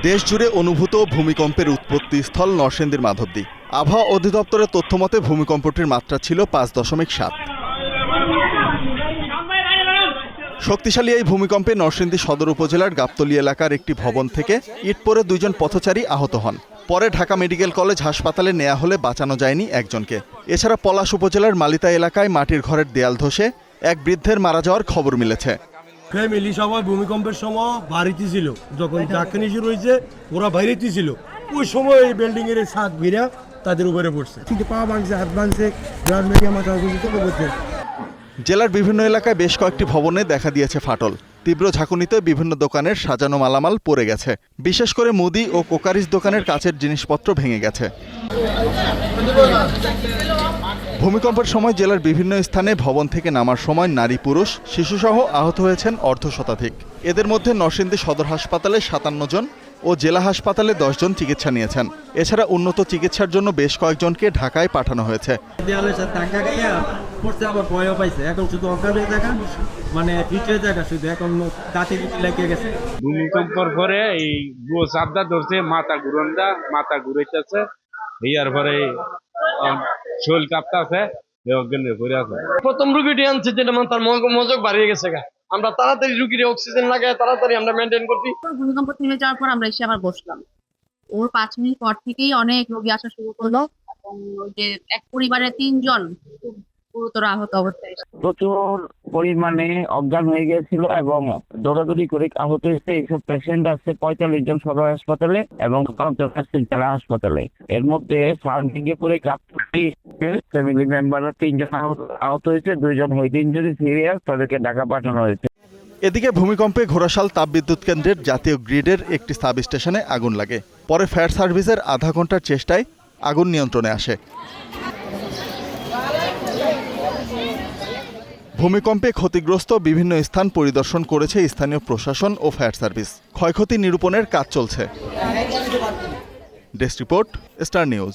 দেশ জুড়ে অনুভূত ভূমিকম্পের উৎপত্তিস্থল নরসিংদীর মাধবদী। আবহাওয়া অধিদপ্তরের তথ্যমতে ভূমিকম্পটির মাত্রা ছিল 5.7। শক্তিশালী এই ভূমিকম্পে নরসিংদী সদর উপজেলার গাবতলী এলাকার একটি ভবন থেকে ইট পড়ে 2 জন পথচারী আহত হন। পরে ঢাকা মেডিকেল কলেজ হাসপাতালে নেওয়া হলে বাঁচানো যায়নি একজনকে। এছাড়া পলাশ উপজেলার মালিতা এলাকায় মাটির ঘরের দেয়াল ধসে এক বৃদ্ধের মারা যাওয়ার খবর মিলেছে। ফ্যামিলি সবাই ভূমিকম্পের সময় বাড়িতে ছিল, যখন ঝাঁকানি শুরু হয়েছে ওরা বাইরেতে ছিল, ওই সময় এই বিল্ডিং এর ছাদ ভিড়া তাদের উপরে পড়ছে। কিন্তু পা ভাঙছে, হাত ভাঙছে, ব্লাড মেরিয়া মাথা করছে। জেলার বিভিন্ন এলাকায় বেশ কয়েকটি ভবনে দেখা দিয়েছে ফাটল। তীব্র ঝাঁকুনিতে বিভিন্ন দোকানের সাজানো মালামাল পড়ে গেছে। বিশেষ করে মুদি ও কোকারিস দোকানের কাচের জিনিসপত্র ভেঙে গেছে। ভূমিকম্পের সময় জেলার বিভিন্ন স্থানে ভবন থেকে নামার সময় নারী পুরুষ শিশুসহ আহত হয়েছেন অর্ধশতাধিক। এদের মধ্যে নরসিংদী সদর হাসপাতালে 57 জন ও জেলা হাসপাতালে 10 জন চিকিৎসা নিয়েছেন। এছাড়া উন্নত চিকিৎসার জন্য বেশ কয়েকজনকে ঢাকায় পাঠানো হয়েছে। ভূমিকম্পের পরে এই চাপদা ধরছে, মাথা ঘুরাইতেছে, ইয়ার পরে শরীর কাঁপতেছে, প্রথম রুগীটি আনছে যেটা তার মনোযোগ বাড়িয়ে গেছে। আমরা তাড়াতাড়ি রুগীর অক্সিজেন লাগায় তাড়াতাড়ি আমরা মেনটেন করছি। ভূমিকম্প থেমে যাওয়ার পর আমরা এসে আবার বসলাম। ওর 5 মিনিট পর থেকেই অনেক রোগী আসা শুরু করলো এবং যে এক পরিবারে 3 জন খুব গুরুতর আহত অবস্থায়। প্রচুর পরিমাণে অজ্ঞান হয়ে গিয়েছিল এবং দৌড়াদৌড়ি করে আহত হয়েছে। এইসব পেশেন্ট আছে 45 জন সদর হাসপাতালে এবং 5 জন আছে জেলা হাসপাতালে। এর মধ্যে ফার্ম ভেঙে পড়ে ফ্যামিলি মেম্বাররা 3 জন আহত হয়েছে, 2 জন হইতে ইনজুরি সিরিয়াস, তাদেরকে ঢাকা পাঠানো হয়েছে। এদিকে ভূমিকম্পে ঘোড়াশাল তাপবিদ্যুৎ কেন্দ্রের জাতীয় গ্রিডের একটি সাব স্টেশনে আগুন লাগে। পরে ফায়ার সার্ভিসের আধা ঘন্টার চেষ্টায় আগুন নিয়ন্ত্রণে আসে। ভূমিকম্পে ক্ষতিগ্রস্ত বিভিন্ন স্থান পরিদর্শন করেছে স্থানীয় প্রশাসন ও ফায়ার সার্ভিস। ক্ষয়ক্ষতি নিরূপণের কাজ চলছে। Desk report, star news.